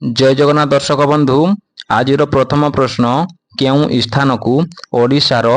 जय जगन्नाथ दर्शक बंधु आज प्रथम प्रश्न केउं स्थान को ओडिशार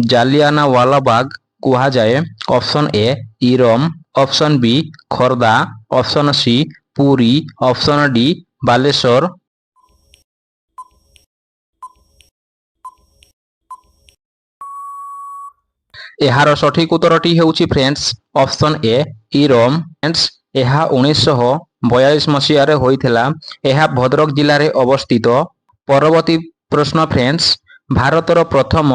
जालियानावाला बाग कहा जाए। Option A Eram, option B Khordha, option C Puri, option D Baleshwar. एहार सठिक उत्तरटी हेउछि friends option A Eram. Friends एहा 1942 मसीह होइथिला। एहा भद्रक जिले में अवस्थित। परवर्ती प्रश्न फ्रेंड्स भारतर प्रथम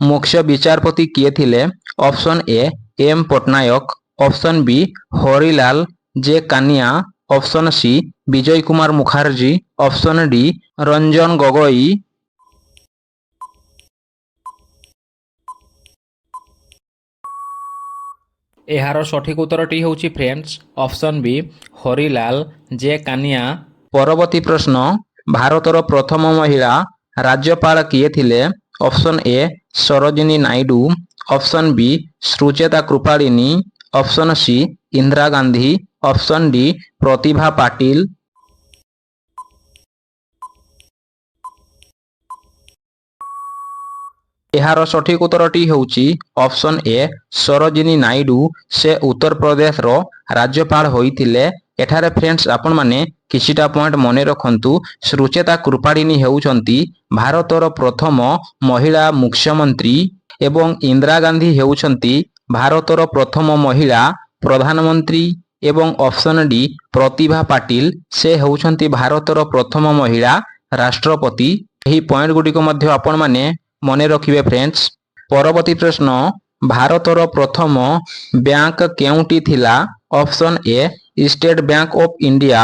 मुख्य विचारपति किए थिले। Option A M Patnaik, option B Harilal J Kania, option C Vijay Kumar Mukherjee, option D Ranjan Gogoi. एहार सठिक उत्तरटी हेउछि friends option B Harilal J Kania. परवर्ती प्रश्न भारतर प्रथम महिला राज्यपाल किए थिले। Option A Sarojini Naidu, option B Sucheta Kripalani, option C Indira Gandhi, option D Pratibha Patil. एहार सठिक उत्तरटी हेउछि ऑप्शन ए सरोजिनी नायडू। से उत्तर प्रदेश रो राज्यपाल होइथिले। एठारे फ्रेंड्स आपण माने किछिटा पॉइंट मने रखंतु। सुचेता कृपालिनी हेउछंती भारतर प्रथम महिला मुख्यमंत्री एवं इंदिरा गांधी हेउछंती भारतर प्रथम महिला प्रधानमंत्री एवं ऑप्शन डी प्रतिभा पाटिल से हेउछंती भारतर प्रथम महिला राष्ट्रपति। एही पॉइंट गुडी को मध्य आपण माने मने रखिबे फ्रेंड्स। परवर्ती प्रश्न भारतर प्रथम बैंक केउंटी थिला। Option A State Bank of India,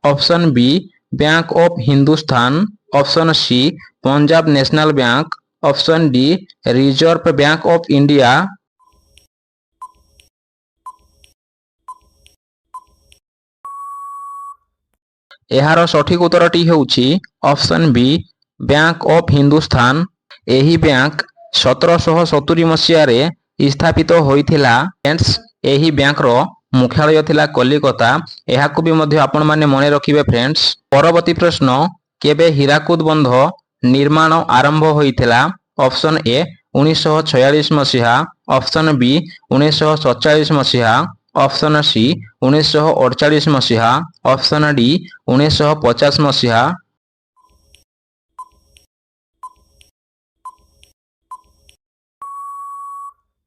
option B Bank of Hindustan, option C Punjab National Bank, option D Reserve Bank of India. एहार सठिक उत्तरटी हेउछि option B Bank of Hindustan. एही बैंक 1770 मसीह रे स्थापित होइथिला। फ्रेंड्स एही बैंक रो मुख्यालय थिला कलिकता। एहाकु भी मध्य आपण माने मने रखिबे फ्रेंड्स। परवर्ती प्रश्न केबे हीराकुद बंध निर्माण आरंभ होइथिला। ऑप्शन ए 1946 मसीहा, ऑप्शन बी 1947 मसीहा, ऑप्शन सी 1948 मसीहा, ऑप्शन डी 1950 मसीहा।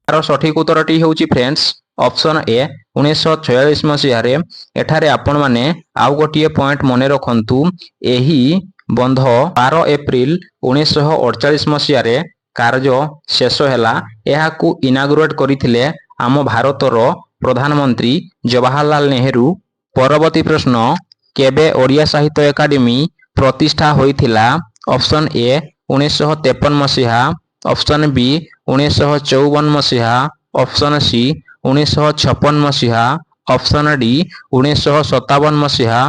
सठिक उत्तरटी हेउछि फ्रेंड्स ऑप्शन ए 1946 मसीह रे। एठारे आपण माने आउ गोटिए पॉइंट मने रखंतु। एही बंध 12 एप्रिल 1948 मसीह रे कार्य शेष हैला। एहाकु इनागुरेट करिथिले आम भारतर प्रधानमंत्री जवाहरलाल नेहरू। परवर्ती प्रश्न केबे ओडिया साहित्य एकाडेमी प्रतिष्ठा होइथिला। ऑप्शन ए 1953 मसीहा, ऑप्शन बी 1954 मसीहा, ऑप्शन सी 1956 मसीहा, ऑप्शन डी 1957 मसीहा।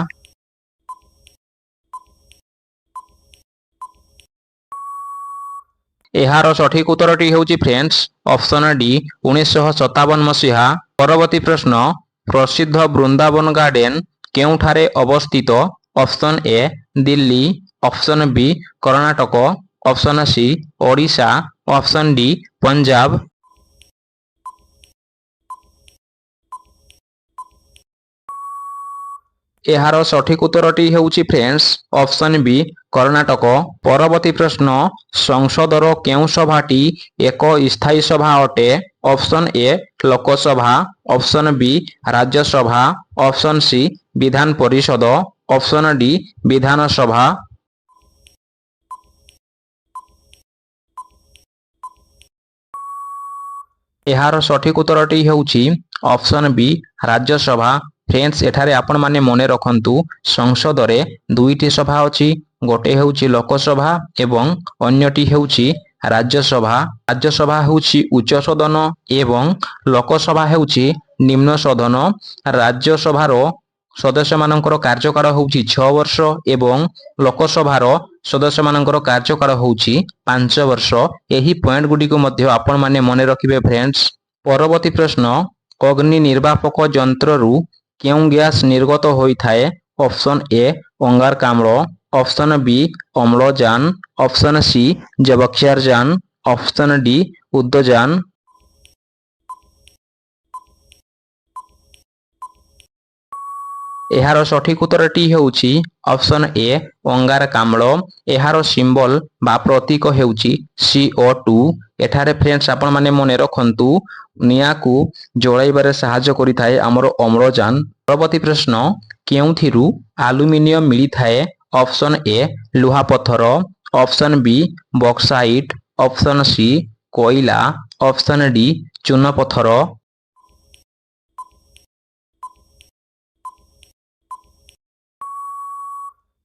एहार सठिक उत्तरटी हेउछि फ्रेंड्स ऑप्शन डी 1957 मसीहा। परवर्ती प्रश्न प्रसिद्ध वृंदावन गार्डन केउठारे अवस्थित। Option A Delhi, option B Karnataka, option C Odisha, option D Punjab. एहार सठिक उत्तरटी हेउछि फ्रेंड्स ऑप्शन बी कर्नाटक। परवर्ती प्रश्न संसदर केउं सभाटी एक स्थायी सभा अटे। Option A Lok Sabha, option B Rajya Sabha, option C Vidhan Parishad, option D Vidhan Sabha. एहार सठिक उत्तरटी हेउछि ऑप्शन बी राज्यसभा। फ्रेंड्स एठारे आपण माने मने रखंतु संसद रे दुईटी सभा अछि। गोटे हेउछि लोकसभा एवं अन्यटी हेउछि राज्यसभा। राज्यसभा हेउछि उच्च सदन एवं लोकसभा हेउछि निम्न सदन। राज्यसभा रो सदस्य मानकर कार्यकाल होउछि 6 वर्ष एवं लोकसभार सदस्य मानकर कार्यकाल होउछि 5 वर्ष। एही पॉइंट गुडी को मध्य आपण माने मने रखिबे फ्रेंड्स। परवर्ती प्रश्न अग्नि निर्वापक यंत्र रु केउं गैस निर्गत होइथाए। ऑप्शन ए अंगारकाम्ल, ऑप्शन बी अम्लजान, ऑप्शन सी जबक्षारजान, ऑप्शन डी उद्दजान। ଏହାର ସଠିକ ଉତ୍ତରଟି ହେଉଛି ଅପସନ ଏ ଅଙ୍ଗାରକାମ୍ଳ। ଏହାର ସିମ୍ବଲ ବା ପ୍ରତୀକ ହେଉଛି CO2। ଏଠାରେ ଫ୍ରେଣ୍ଡସ୍ ଆପଣମାନେ ମନେ ରଖନ୍ତୁ ନିଆଁକୁ ଜଳାଇବାରେ ସାହାଯ୍ୟ କରିଥାଏ ଆମର ଅମ୍ଳଜାନ। ପରବର୍ତ୍ତୀ ପ୍ରଶ୍ନ, କେଉଁଥିରୁ ଆଲୁମିନିୟମ ମିଳିଥାଏ? ଅପସନ ଏ ଲୁହାପଥର, ଅପସନ ବି ବକ୍ସାଇଟ୍, ଅପସନ ସି କୋଇଲା, ଅପସନ ଡି ଚୂନପଥର।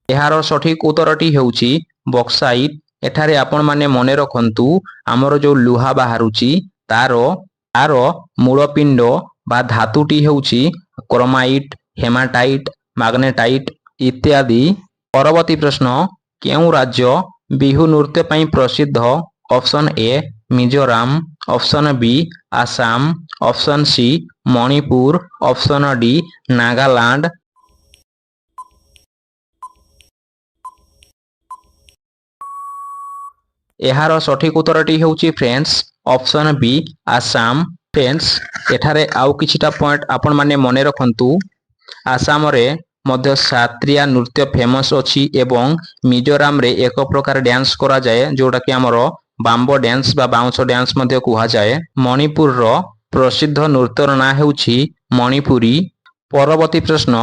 ଏହାର ସଠିକ ଉତ୍ତରଟି ହେଉଛି ବକ୍ସାଇଟ୍। ଏଠାରେ ଆପଣମାନେ ମନେ ରଖନ୍ତୁ ଆମର ଯେଉଁ ଲୁହା ବାହାରୁଛି ତାର ମୂଳ ପିଣ୍ଡ ବା ଧାତୁଟି ହେଉଛି କ୍ରୋମାଇଟ୍, ହେମାଟାଇଟ୍, ମାଗ୍ନେଟାଇଟ୍ ଇତ୍ୟାଦି। ପରବର୍ତ୍ତୀ ପ୍ରଶ୍ନ, କେଉଁ ରାଜ୍ୟ ବିହୁ ନୃତ୍ୟ ପାଇଁ ପ୍ରସିଦ୍ଧ? Option A Mizoram, option B Assam, option C Manipur, option D Nagaland. ଏହାର ସଠିକ ଉତ୍ତରଟି ହେଉଛି friends option B Assam. Friends ଏଠାରେ ଆଉ କିଛିଟା ପଏଣ୍ଟ ଆପଣମାନେ ମନେ ରଖନ୍ତୁ। ଆସାମରେ ମଧ୍ୟ ସାତ୍ରିଆ ନୃତ୍ୟ ଫେମସ୍ ଅଛି ଏବଂ ମିଜୋରାମରେ ଏକ ପ୍ରକାର ଡ୍ୟାନ୍ସ କରାଯାଏ ଯେଉଁଟାକି ଆମର ବାମ୍ବୋ ଡ୍ୟାନ୍ସ ବା ବାଉଁଶ ଡ୍ୟାନ୍ସ ମଧ୍ୟ କୁହାଯାଏ। ମଣିପୁରର ପ୍ରସିଦ୍ଧ ନୃତ୍ୟର ନାଁ ହେଉଛି ମଣିପୁରୀ। ପରବର୍ତ୍ତୀ ପ୍ରଶ୍ନ,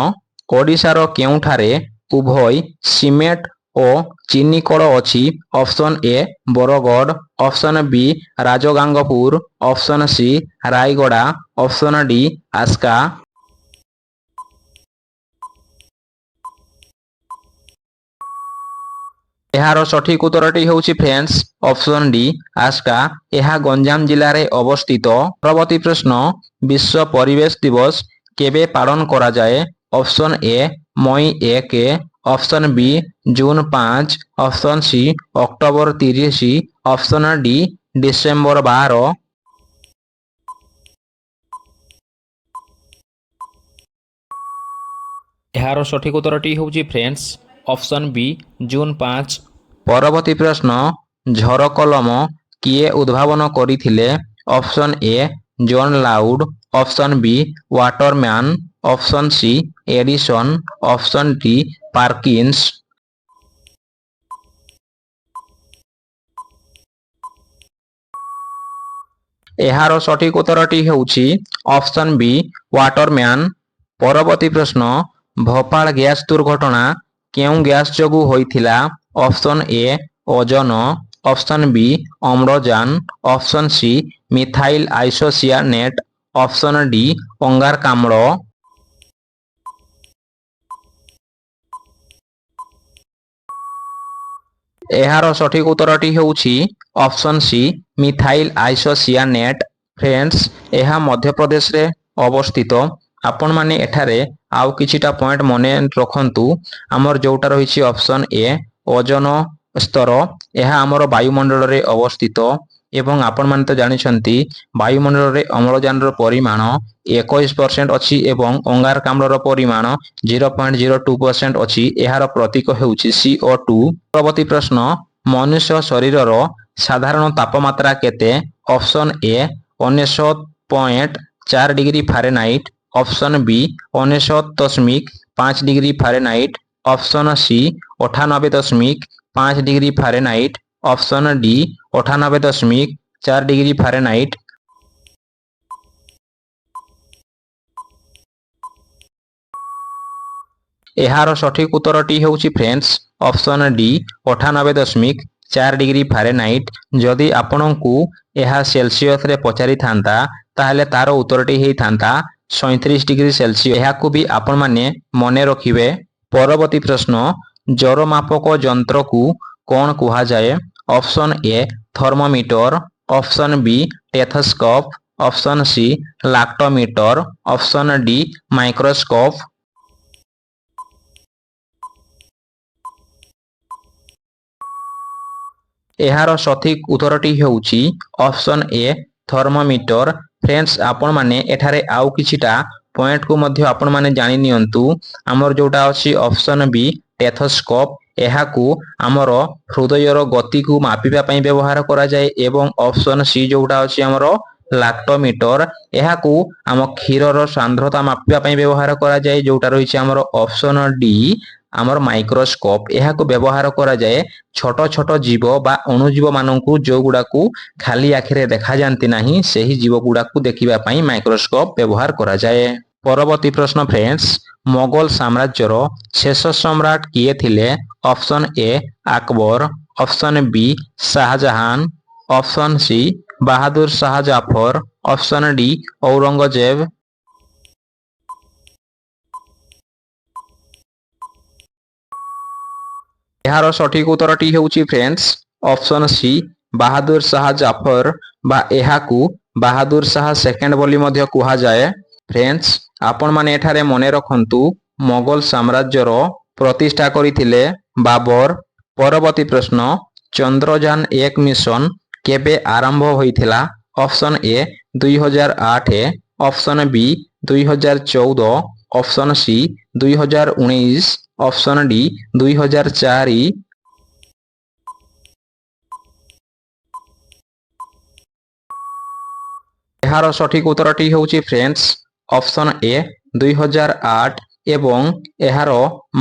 ଓଡ଼ିଶାର କେଉଁଠାରେ ଉଭୟ ସିମେଣ୍ଟ ଓ ଚିନି କଳ ଅଛି? Option A Bargarh, option B Rajgangpur, option C Rayagada, option D Aska. ଏହାର ସଠିକ ଉତ୍ତରଟି ହେଉଛି ଫ୍ରେଣ୍ଡସ୍ ଅପସନ ଡି ଆସ୍କା। ଏହା ଗଞ୍ଜାମ ଜିଲ୍ଲାରେ ଅବସ୍ଥିତ। ପରବର୍ତ୍ତୀ ପ୍ରଶ୍ନ, ବିଶ୍ୱ ପରିବେଶ ଦିବସ କେବେ ପାଳନ କରାଯାଏ? ଅପସନ ଏ ମଇ 1, option B June 5, option C October 30, option D December 12। ଏହାର ସଠିକ ଉତ୍ତରଟି ହେଉଛି ଫ୍ରେଣ୍ଡସ୍ ଅପସନ ବି ଜୁନ 5। ପରବର୍ତ୍ତୀ ପ୍ରଶ୍ନ, ଝରକଲମ କିଏ ଉଦ୍ଭାବନ କରିଥିଲେ? Option A John Loud, option B Waterman, option C Edison, option D Perkins. ଏହାର ସଠିକ ଉତ୍ତରଟି ହେଉଛି ଅପସନ ବି ୱାଟରମ୍ୟାନ୍। ପରବର୍ତ୍ତୀ ପ୍ରଶ୍ନ, ଭୋପାଳ ଗ୍ୟାସ ଦୁର୍ଘଟଣା କେଉଁ ଗ୍ୟାସ ଯୋଗୁଁ ହୋଇଥିଲା? Option A ozone, option B ଅମ୍ଳଜାନ, option C methyl isocyanate, option D ଅଙ୍ଗାରକାମ୍ଳ। ଏହାର ସଠିକ ଉତ୍ତରଟି ହେଉଛି option C methyl isocyanate. Friends ଏହା ମଧ୍ୟପ୍ରଦେଶରେ ଅବସ୍ଥିତ। ଆପଣମାନେ ଏଠାରେ ଆଉ କିଛିଟା ପଏଣ୍ଟ ମନେ ରଖନ୍ତୁ। ଆମର ଯେଉଁଟା ରହିଛି ଅପସନ ଏ ଓଜୋନ ସ୍ତର, ଏହା ଆମର ବାୟୁମଣ୍ଡଳରେ ଅବସ୍ଥିତ ଏବଂ ଆପଣମାନେ ତ ଜାଣିଛନ୍ତି ବାୟୁମଣ୍ଡଳରେ ଅମ୍ଳଜାନର ପରିମାଣ 21% ଅଛି ଏବଂ ଅଙ୍ଗାରକାମ୍ଳର ପରିମାଣ 0.02% ଅଛି। ଏହାର ପ୍ରତୀକ ହେଉଛି CO2। ପରବର୍ତ୍ତୀ ପ୍ରଶ୍ନ, ମନୁଷ୍ୟ ଶରୀରର ସାଧାରଣ ତାପମାତ୍ରା କେତେ? ଅପସନ ଏ 99.4 ଡିଗ୍ରୀ ଫାରେନହାଇଟ୍, ଅପସନ ବି 99.5 degree Fahrenheit, option C 98.5 degree Fahrenheit, option D 98.4 degree Fahrenheit. ଏହାର ସଠିକ ଉତ୍ତରଟି ହେଉଛି friends option D 98.4 degree Fahrenheit. ଯଦି ଆପଣଙ୍କୁ ଏହା ସେଲସିୟସରେ ପଚାରିଥାନ୍ତା ତାହେଲେ ତାର ଉତ୍ତରଟି ହେଇଥାନ୍ତା 37 ଡିଗ୍ରୀ ସେଲସିୟସ୍। ଏହାକୁ ବି ଆପଣମାନେ ମନେ ରଖିବେ। ପରବର୍ତ୍ତୀ ପ୍ରଶ୍ନ, ଜ୍ୱର ମାପକ ଯନ୍ତ୍ରକୁ କ'ଣ କୁହାଯାଏ? Option A thermometer, option B stethoscope, option C lactometer, option D microscope. ଏହାର ସଠିକ ଉତ୍ତରଟି ହେଉଛି ଅପସନ ଏ ଥର୍ମୋମିଟର। ଫ୍ରେଣ୍ଡସ୍ ଆପଣମାନେ ଏଠାରେ ଆଉ କିଛିଟା ପଏଣ୍ଟକୁ ମଧ୍ୟ ଆପଣମାନେ ଜାଣି ନିଅନ୍ତୁ। ଆମର ଯେଉଁଟା ଅଛି ଅପସନ ବି ଟେଥୋସ୍କୋପ, ଏହାକୁ ଆମର ହୃଦୟର ଗତିକୁ ମାପିବା ପାଇଁ ବ୍ୟବହାର କରାଯାଏ ଏବଂ ଅପସନ ସି ଯୋଉଟା ଅଛି ଆମର ଲାକ୍ଟୋମିଟର ଏହାକୁ ଆମ କ୍ଷୀରର ସାନ୍ଦ୍ରତା ମାପିବା ପାଇଁ ବ୍ୟବହାର କରାଯାଏ ଯୋଉଟା ରହିଛି ଆମର ଅପସନ ଡି ଆମର ମାଇକ୍ରୋସ୍କୋପ ଏହାକୁ ବ୍ୟବହାର କରାଯାଏ ଛୋଟ ଛୋଟ ଜୀବ ବା ଅଣୁଜୀବ ମାନଙ୍କୁ ଯୋଉଗୁଡାକୁ ଖାଲି ଆଖିରେ ଦେଖାଯାନ୍ତି ନାହିଁ ସେହି ଜୀବ ଗୁଡାକୁ ଦେଖିବା ପାଇଁ ମାଇକ୍ରୋସ୍କୋପ ବ୍ୟବହାର କରାଯାଏ। ପରବର୍ତ୍ତୀ ପ୍ରଶ୍ନ ଫ୍ରେଣ୍ଡସ୍, ମୋଗଲ ସାମ୍ରାଜ୍ୟର ଶେଷ ସମ୍ରାଟ କିଏ ଥିଲେ? Option A Akbar, option B Shah Jahan, option C Bahadur Shah Zafar, option D Aurangzeb. ଏହାର ସଠିକ ଉତ୍ତରଟି ହେଉଛି friends option C Bahadur Shah Zafar ବା ଏହାକୁ ବାହାଦୁର ଶାହ ସେକେଣ୍ଡ ବୋଲି ମଧ୍ୟ କୁହାଯାଏ। ଫ୍ରେଣ୍ଡସ୍, ଆପଣମାନେ ଏଠାରେ ମନେ ରଖନ୍ତୁ ମୋଗଲ ସାମ୍ରାଜ୍ୟର ପ୍ରତିଷ୍ଠା କରିଥିଲେ ବାବର। ପରବର୍ତ୍ତୀ ପ୍ରଶ୍ନ, ଚନ୍ଦ୍ରଯାନ 1 ମିଶନ କେବେ ଆରମ୍ଭ ହୋଇଥିଲା? ଅପସନ ଏ 2008, ଅପସନ ବି 2014, ଅପସନ ସି 2019, ଅପସନ ଡି 2004। ଏହାର ସଠିକ ଉତ୍ତରଟି ହେଉଛି ଫ୍ରେଣ୍ଡସ୍ ଅପସନ ଏ 2008 ଏବଂ ଏହାର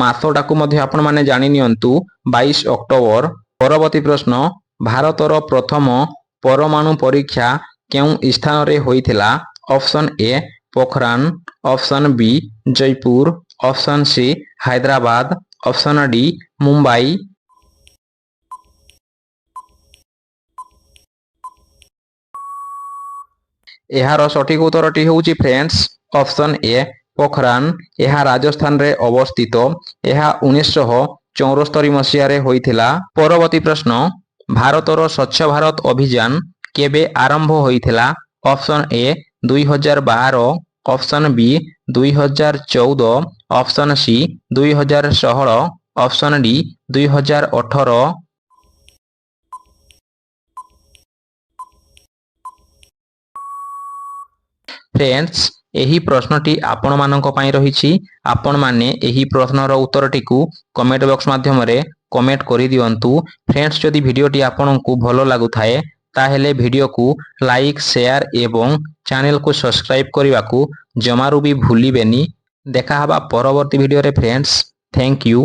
ମାସଟାକୁ ମଧ୍ୟ ଆପଣମାନେ ଜାଣି ନିଅନ୍ତୁ 22 ଅକ୍ଟୋବର। ପରବର୍ତ୍ତୀ ପ୍ରଶ୍ନ, ଭାରତର ପ୍ରଥମ ପରମାଣୁ ପରୀକ୍ଷା କେଉଁ ସ୍ଥାନରେ ହୋଇଥିଲା? Option A Pokhran, option B Jaipur, option C Hyderabad, option D Mumbai. ଏହାର ସଠିକ ଉତ୍ତରଟି ହେଉଛି ଫ୍ରେଣ୍ଡସ୍ ଅପସନ ଏ ପୋଖରାନ। ଏହା ରାଜସ୍ଥାନରେ ଅବସ୍ଥିତ। ଏହା 1974 ମସିହାରେ ହୋଇଥିଲା। ପରବର୍ତ୍ତୀ ପ୍ରଶ୍ନ, ଭାରତର ସ୍ୱଚ୍ଛ ଭାରତ ଅଭିଯାନ କେବେ ଆରମ୍ଭ ହୋଇଥିଲା? ଅପସନ ଏ 2012, ଅପସନ ବି 2014, option C 2016, option D 2018। Friends, ଏହି ପ୍ରଶ୍ନଟି ଆପଣମାନଙ୍କ ପାଇଁ ରହିଛି। ଆପଣମାନେ ଏହି ପ୍ରଶ୍ନର ଉତ୍ତରଟିକୁ କମେଣ୍ଟ ବକ୍ସ ମାଧ୍ୟମରେ କମେଣ୍ଟ କରିଦିଅନ୍ତୁ। ଫ୍ରେଣ୍ଡସ୍, ଯଦି ଭିଡ଼ିଓଟି ଆପଣଙ୍କୁ ଭଲ ଲାଗୁଥାଏ ତାହେଲେ ଭିଡ଼ିଓକୁ ଲାଇକ୍, ସେୟାର ଏବଂ ଚ୍ୟାନେଲକୁ ସବସ୍କ୍ରାଇବ କରିବାକୁ ଜମାରୁ ବି ଭୁଲିବେନି। ଦେଖା ହେବା ପରବର୍ତ୍ତୀ ଭିଡ଼ିଓରେ ଫ୍ରେଣ୍ଡସ୍। Thank you.